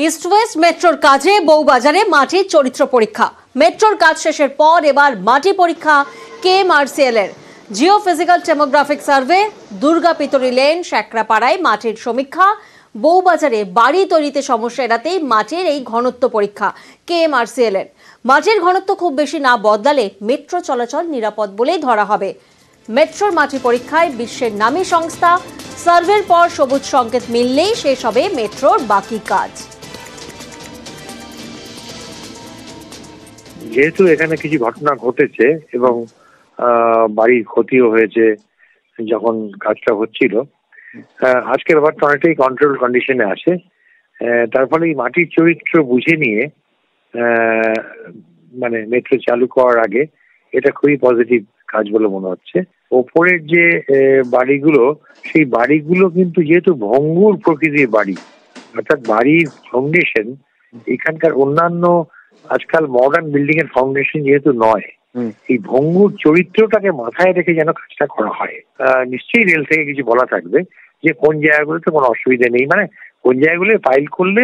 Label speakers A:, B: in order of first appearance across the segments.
A: East West মেট্রোর কাজে বউবাজারে মাটির চরিত্র পরীক্ষা। মেট্রোর কাজ শেষের পর এবার মাটি পরীক্ষা কেএমআরসিএল এর। জিও ফিজিক্যাল টেমোগ্রাফিক সার্ভে, দুর্গাপিতরি লেন, শেকরাপাড়ায় মাটির সমীক্ষা, বউবাজারে বাড়ি তৈরিতে সমস্যা এড়াতেই মাটির এই ঘনত্ব পরীক্ষা কেএমআরসিএল এর। মাটির ঘনত্ব খুব বেশি না বদলালে মেট্রো চলাচল নিরাপদ বলেই ধরা হবে। মেট্রোর মাটি পরীক্ষায় বিশ্বের নামী সংস্থা সার্ভের পর সবুজ সংকেত মিললেই শেষ হবে মেট্রোর বাকি কাজ।
B: যেহেতু এখানে কিছু ঘটনা ঘটেছে এবং বাড়ির ক্ষতিও হয়েছে যখন কাজটা হচ্ছিল, আজকের ব্যাপারটা অনেকটাই কন্ট্রোল কন্ডিশনে আসে। তার ফলে এই মাটির চরিত্র বুঝে নিয়ে মানে মেট্রো চালু করার আগে এটা খুবই পজিটিভ কাজ বলে মনে হচ্ছে। ওপরের যে বাড়িগুলো, সেই বাড়িগুলো কিন্তু যেহেতু ভঙ্গুর প্রকৃতির বাড়ি, অর্থাৎ বাড়ির ফাউন্ডেশন এখানকার অন্যান্য আজকাল মডার্ন বিল্ডিং এর ফাউন্ডেশন যেহেতু নয়, এই ভঙ্গুর চরিত্রটাকে মাথায় রেখে যেন কাজটা করা হয়। নিশ্চয়ই রেল থেকে কিছু বলা থাকবে যে কোন জায়গাগুলোতে কোনো অসুবিধা নেই, মানে কোন জায়গাগুলো ফাইল করলে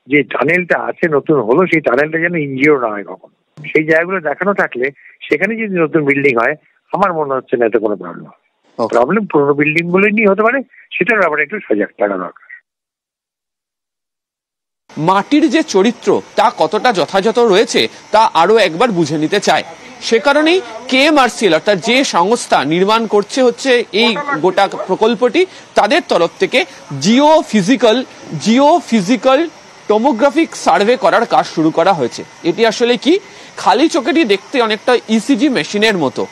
B: যে টানেলটা আছে নতুন হলো, সেই টানেলটা যেন ইনজিওর না হয় কখন, সেই জায়গাগুলো দেখানো থাকলে সেখানে যদি নতুন বিল্ডিং হয় আমার মনে হচ্ছে না এতে কোনো প্রবলেম হবে। প্রবলেম পুরোনো বিল্ডিং গুলো নিয়ে হতে পারে, সেটার ব্যাপারে একটু সজাগ থাকা দরকার।
C: মাটির যে চরিত্র তা কতটা যথাযথ রয়েছে তা আরো একবার বুঝে নিতে চায়। সে কারণেই কেএমআরসিএল অর্থাৎ যে সংস্থা নির্মাণ করছে হচ্ছে এই গোটা প্রকল্পটি, তাদের তরফ থেকে জিও ফিজিক্যাল টোমোগ্রাফিক সার্ভে করার কাজ শুরু করা হয়েছে। এটি আসলে কি, খালি চোখেটি দেখতে অনেকটা ইসিজি মেশিনের মতো।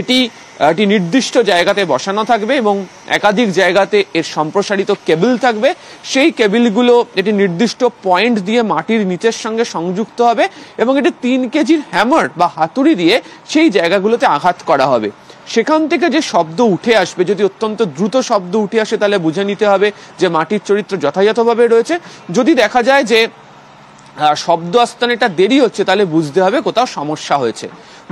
C: এটি নির্দিষ্ট জায়গাতে বসানো থাকবে এবং একাধিক জায়গাতে এর সম্প্রসারিত কেবল থাকবে। সেই কেবলগুলো এটি নির্দিষ্ট পয়েন্ট দিয়ে মাটির নিচের সঙ্গে সংযুক্ত হবে এবং এটি 3 কেজির হ্যামার বা হাতুড়ি দিয়ে সেই জায়গাগুলোতে আঘাত করা হবে। সেখান থেকে যে শব্দ উঠে আসবে, যদি অত্যন্ত দ্রুত শব্দ উঠে আসে তাহলে বুঝে নিতে হবে যে মাটির চরিত্র যথাযথভাবে রয়েছে। যদি দেখা যায় যে শব্দ আসতে এটা দেরি হচ্ছে তাহলে বুঝতে হবে কোথাও সমস্যা হয়েছে।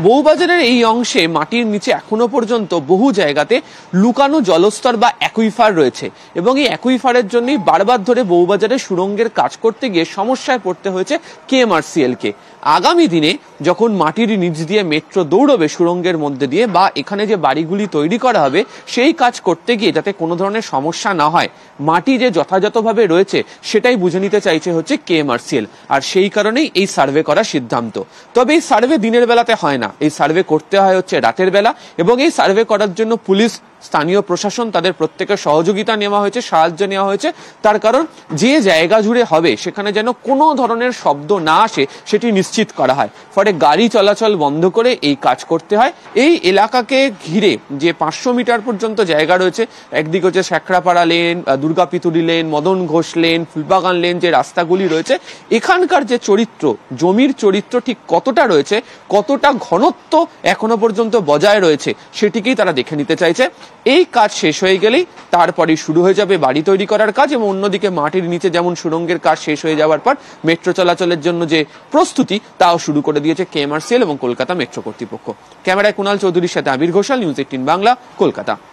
C: বউবাজারের এই অংশে মাটির নিচে এখনো পর্যন্ত বহু জায়গাতে লুকানো জলস্তর বা অ্যাকুইফার রয়েছে এবং এই অ্যাকুইফারের জন্যই বারবার ধরে বউবাজারে সুড়ঙ্গের কাজ করতে গিয়ে সমস্যায় পড়তে হয়েছে কেএমআরসিএল কে। আগামী দিনে যখন মাটির নিচ দিয়ে মেট্রো দৌড়বে সুড়ঙ্গের মধ্যে দিয়ে, বা এখানে যে বাড়িগুলি তৈরি করা হবে সেই কাজ করতে গিয়ে যাতে কোনো ধরনের সমস্যা না হয়, মাটি যে যথাযথভাবে রয়েছে সেটাই বুঝে নিতে চাইছে হচ্ছে কেএমআরসিএল। আর সেই কারণেই এই সার্ভে করার সিদ্ধান্ত। তবে এই সার্ভে দিনের বেলাতে হয় না, এই সার্ভে করতে হয় হচ্ছে রাতের বেলা এবং এই সার্ভে করার জন্য পুলিশ, স্থানীয় প্রশাসন তাদের প্রত্যেকের সহযোগিতা নেওয়া হয়েছে, সাহায্য নেওয়া হয়েছে। তার কারণ যে জায়গা জুড়ে হবে সেখানে যেন কোনো ধরনের শব্দ না আসে সেটি নিশ্চিত করা হয়। ফলে গাড়ি চলাচল বন্ধ করে এই কাজ করতে হয়। এই এলাকাকে ঘিরে যে 500 মিটার পর্যন্ত জায়গা রয়েছে, একদিকে হচ্ছে Sekrapara lane, Durgapituri lane, Madan Ghosh lane, Phoolbagan lane, যে রাস্তাগুলি রয়েছে, এখানকার যে চরিত্র, জমির চরিত্র ঠিক কতটা রয়েছে, কতটা ঘনত্ব এখনো পর্যন্ত বজায় রয়েছে সেটিকেই তারা দেখে নিতে চাইছে। এই কাজ শেষ হয়ে গেলেই তারপরে শুরু হয়ে যাবে বাড়ি তৈরি করার কাজ এবং অন্যদিকে মাটির নিচে যেমন সুড়ঙ্গের কাজ শেষ হয়ে যাওয়ার পর মেট্রো চলাচলের জন্য যে প্রস্তুতি তাও শুরু করে দিয়েছে কেএমআরসিএল এবং কলকাতা মেট্রো কর্তৃপক্ষ। ক্যামেরায় কুণাল চৌধুরীর সাথে আবির ঘোষাল, নিউজ 18 বাংলা, কলকাতা।